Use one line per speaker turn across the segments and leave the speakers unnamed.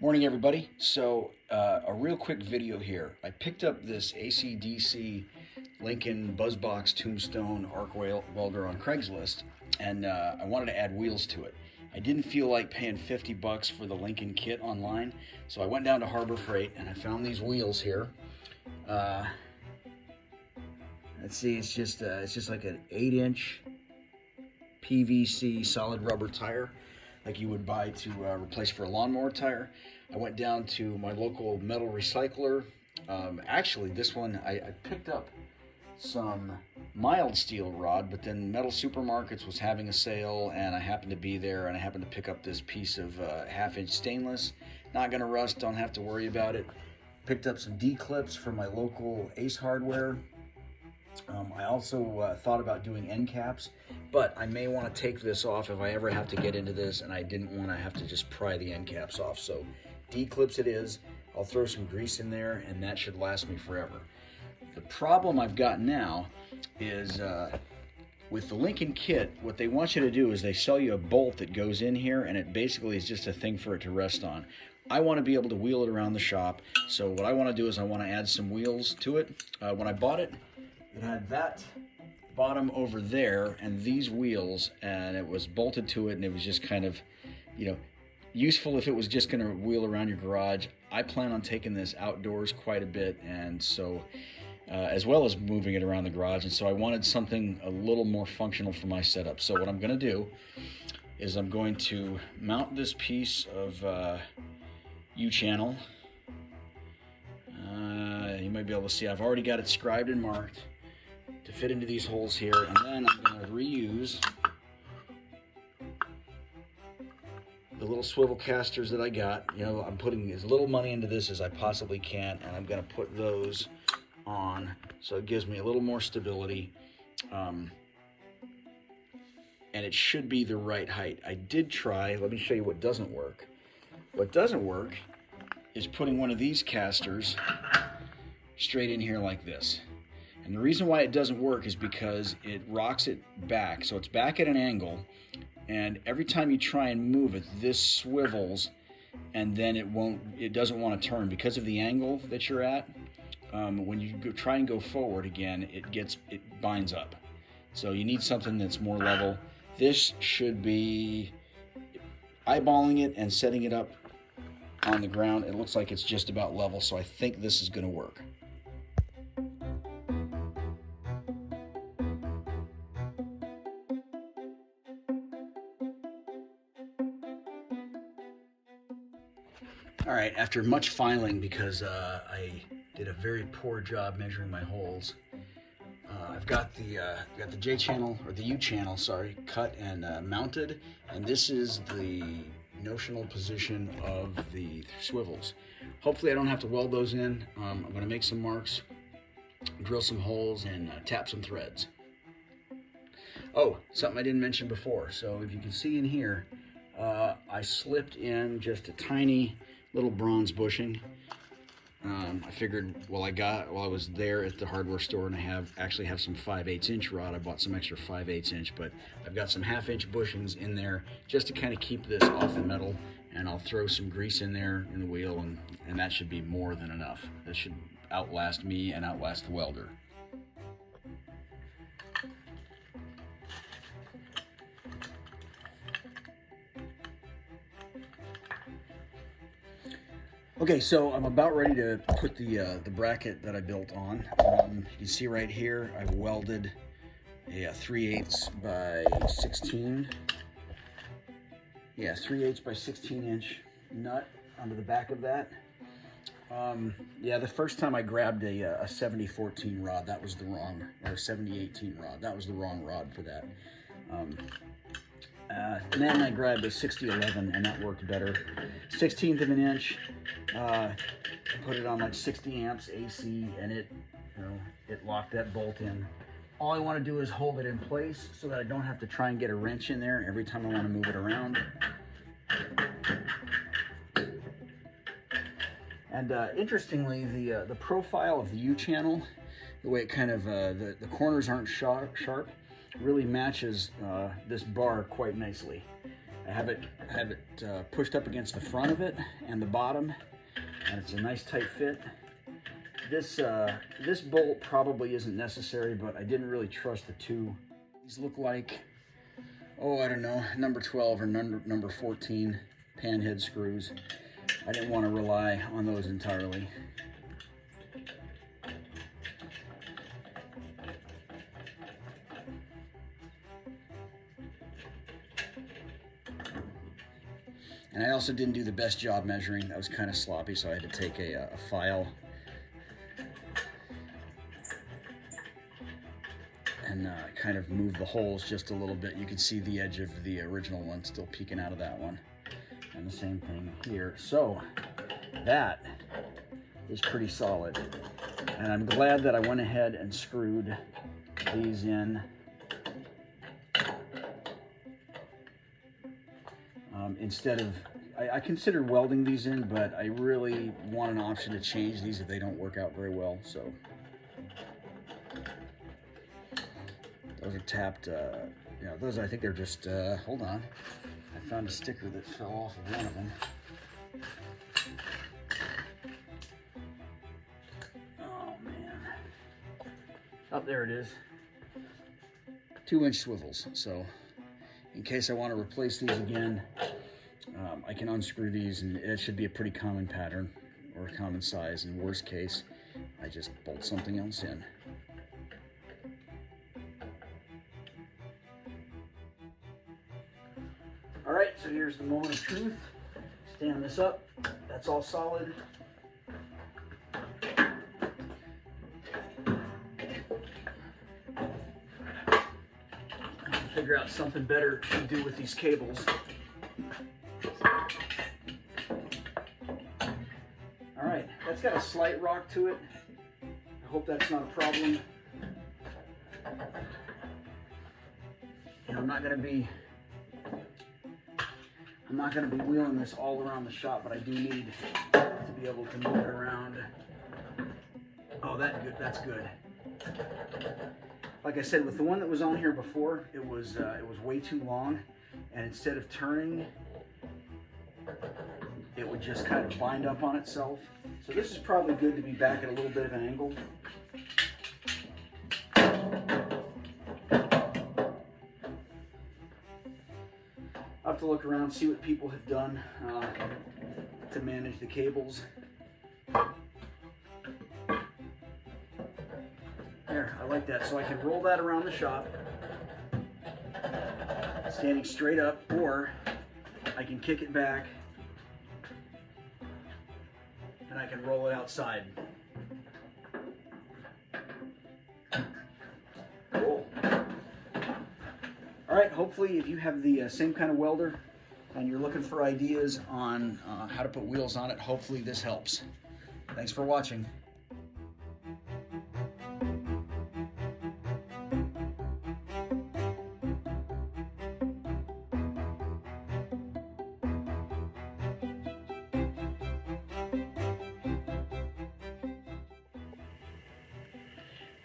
Morning, everybody. So, a real quick video here. I picked up this AC/DC Lincoln Buzzbox Tombstone arc welder on Craigslist, and I wanted to add wheels to it. I didn't feel like paying 50 bucks for the Lincoln kit online, so I went down to Harbor Freight and I found these wheels here. Let's see, it's just like an 8-inch PVC solid rubber tire, like you would buy to replace for a lawnmower tire. I went down to my local metal recycler. Actually, this one I picked up some mild steel rod, but then Metal Supermarkets was having a sale, and I happened to be there, and I happened to pick up this piece of 1/2-inch stainless. Not gonna rust, don't have to worry about it. Picked up some D-clips from my local Ace Hardware. I also thought about doing end caps, but I may want to take this off if I ever have to get into this, and I didn't want to have to just pry the end caps off. So D-clips it is. I'll throw some grease in there, and that should last me forever. The problem I've got now is with the Lincoln kit, what they want you to do is they sell you a bolt that goes in here, and it basically is just a thing for it to rest on. I want to be able to wheel it around the shop, so what I want to do is I want to add some wheels to it. When I bought it, it had that bottom over there and these wheels, and it was bolted to it, and it was just kind of, useful if it was just going to wheel around your garage. I plan on taking this outdoors quite a bit, and so as well as moving it around the garage, and so I wanted something a little more functional for my setup. So what I'm going to do is I'm going to mount this piece of U-channel. You might be able to see I've already got it scribed and marked to fit into these holes here, and then I'm going to reuse the little swivel casters that I got. I'm putting as little money into this as I possibly can, and I'm going to put those on so it gives me a little more stability, and it should be the right height. I did try, let me show you what doesn't work. What doesn't work is putting one of these casters straight in here like this. And the reason why it doesn't work is because it rocks it back. So it's back at an angle, and every time you try and move it, this swivels, and then it doesn't want to turn because of the angle that you're at. When you try and go forward again, it binds up. So you need something that's more level. This should be eyeballing it and setting it up on the ground. It looks like it's just about level, so I think this is going to work. All right, after much filing, because I did a very poor job measuring my holes, I've got the J-channel, or the U-channel, sorry, cut and mounted, and this is the notional position of the swivels. Hopefully I don't have to weld those in. I'm going to make some marks, drill some holes, and tap some threads. Oh, something I didn't mention before. So if you can see in here, I slipped in just a tiny little bronze bushing. I figured while I was there at the hardware store, and I actually have some 5/8-inch rod. I bought some extra 5/8-inch, but I've got some 1/2-inch bushings in there just to kind of keep this off the metal, and I'll throw some grease in there in the wheel, and that should be more than enough. This should outlast me and outlast the welder. Okay, so I'm about ready to put the bracket that I built on. You can see right here, I've welded a 3/8 by 16. Yeah, 3/8 by 16-inch nut onto the back of that. Yeah, the first time I grabbed a 70-14 rod, that was the wrong, or 70-18 rod, that was the wrong rod for that. And then I grabbed a 60-11, and that worked better. 1/16 of an inch. Put it on like 60 amps AC, and it locked that bolt in. All I want to do is hold it in place so that I don't have to try and get a wrench in there every time I want to move it around. And interestingly, the profile of the U-channel, the way it kind of the corners aren't sharp, really matches this bar quite nicely. I have it pushed up against the front of it and the bottom, and it's a nice tight fit. This bolt probably isn't necessary, but I didn't really trust the two. These look like, oh, I don't know, number 12 or number 14 pan head screws. I didn't want to rely on those entirely. And I also didn't do the best job measuring. That was kind of sloppy, so I had to take a file and kind of move the holes just a little bit. You can see the edge of the original one still peeking out of that one. And the same thing here. So that is pretty solid. And I'm glad that I went ahead and screwed these in. Instead of, I considered welding these in, but I really want an option to change these if they don't work out very well. So those are tapped, you know, those, I think they're just, hold on. I found a sticker that fell off of one of them. Oh man. Oh, there it is. 2-inch swivels. So in case I want to replace these again, I can unscrew these, and it should be a pretty common pattern or a common size. In worst case, I just bolt something else in. All right, so here's the moment of truth. Stand this up. That's all solid. Figure out something better to do with these cables. All right, that's got a slight rock to it. I hope that's not a problem. And I'm not gonna be wheeling this all around the shop, but I do need to be able to move it around. Oh, that's good. Like I said, with the one that was on here before, it was way too long, and instead of turning, it would just kind of bind up on itself. So this is probably good to be back at a little bit of an angle. I'll have to look around, see what people have done to manage the cables. There, I like that. So I can roll that around the shop, standing straight up, or I can kick it back and I can roll it outside. Cool. All right, hopefully if you have the same kind of welder and you're looking for ideas on how to put wheels on it, hopefully this helps. Thanks for watching.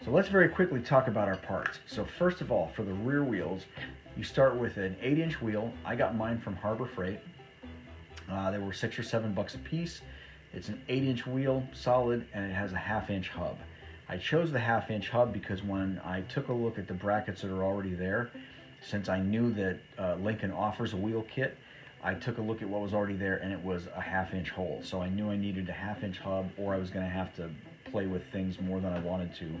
So let's very quickly talk about our parts. So first of all, for the rear wheels, you start with an 8-inch wheel. I got mine from Harbor Freight. They were $6 or $7 a piece. It's an 8-inch wheel, solid, and it has a 1/2-inch hub. I chose the 1/2-inch hub because when I took a look at the brackets that are already there, since I knew that Lincoln offers a wheel kit, I took a look at what was already there, and it was a 1/2-inch hole. So I knew I needed a 1/2-inch hub, or I was going to have to play with things more than I wanted to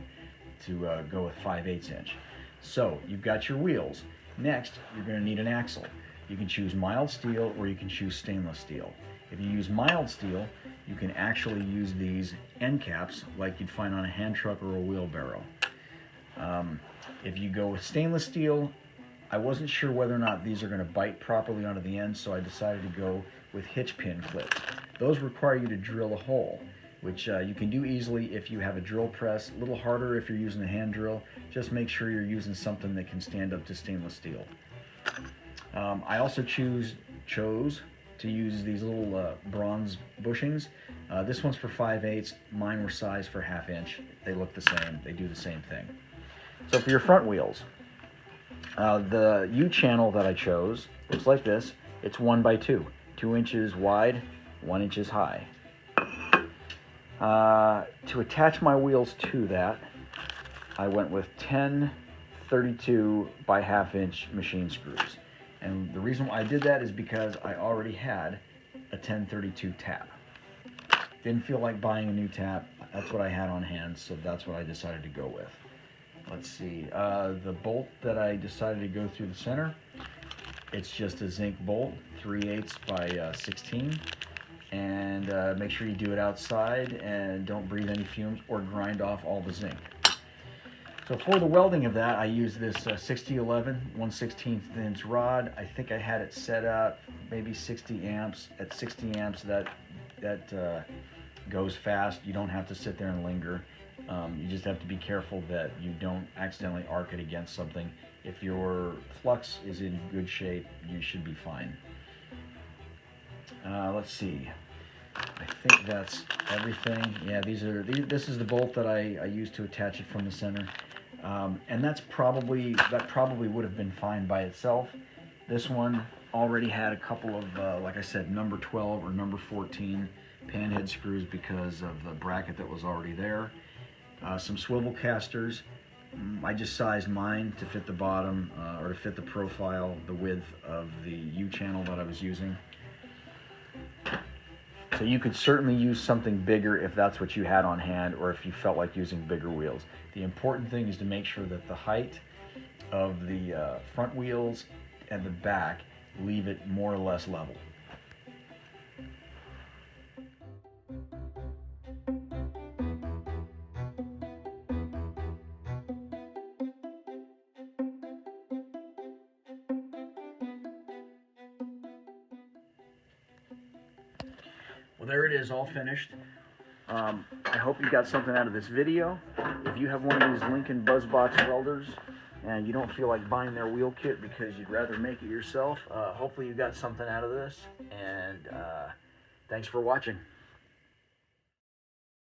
go with 5/8 inch. So you've got your wheels. Next, you're going to need an axle. You can choose mild steel or you can choose stainless steel. If you use mild steel, you can actually use these end caps like you'd find on a hand truck or a wheelbarrow. If you go with stainless steel, I wasn't sure whether or not these are going to bite properly onto the end, so I decided to go with hitch pin clips. Those require you to drill a hole, which you can do easily if you have a drill press. A little harder if you're using a hand drill. Just make sure you're using something that can stand up to stainless steel. I also chose to use these little bronze bushings. This one's for 5/8. Mine were sized for 1/2-inch. They look the same. They do the same thing. So for your front wheels, the U channel that I chose looks like this. It's 1 by 2, 2 inches wide, 1 inch high. To attach my wheels to that, I went with 10 32 by ½ inch machine screws. And the reason why I did that is because I already had a 1032 tap. Didn't feel like buying a new tap. That's what I had on hand, so that's what I decided to go with. Let's see, the bolt that I decided to go through the center, it's just a zinc bolt, 3/8 by 16. And make sure you do it outside and don't breathe any fumes or grind off all the zinc. So for the welding of that, I use this 6011 1/16 inch rod. I think I had it set up maybe 60 amps. At 60 amps, that goes fast. You don't have to sit there and linger. You just have to be careful that you don't accidentally arc it against something. If your flux is in good shape, you should be fine. Let's see. I think that's everything. Yeah, this is the bolt that I used to attach it from the center. And that probably would have been fine by itself. This one already had a couple of, like I said, number 12 or number 14 panhead screws because of the bracket that was already there. Some swivel casters. I just sized mine to fit the bottom or to fit the profile, the width of the U-channel that I was using. So you could certainly use something bigger if that's what you had on hand or if you felt like using bigger wheels. The important thing is to make sure that the height of the front wheels and the back leave it more or less level. Well, there it is, all finished. I hope you got something out of this video. If you have one of these Lincoln BuzzBox welders and you don't feel like buying their wheel kit because you'd rather make it yourself, hopefully you got something out of this. And thanks for watching.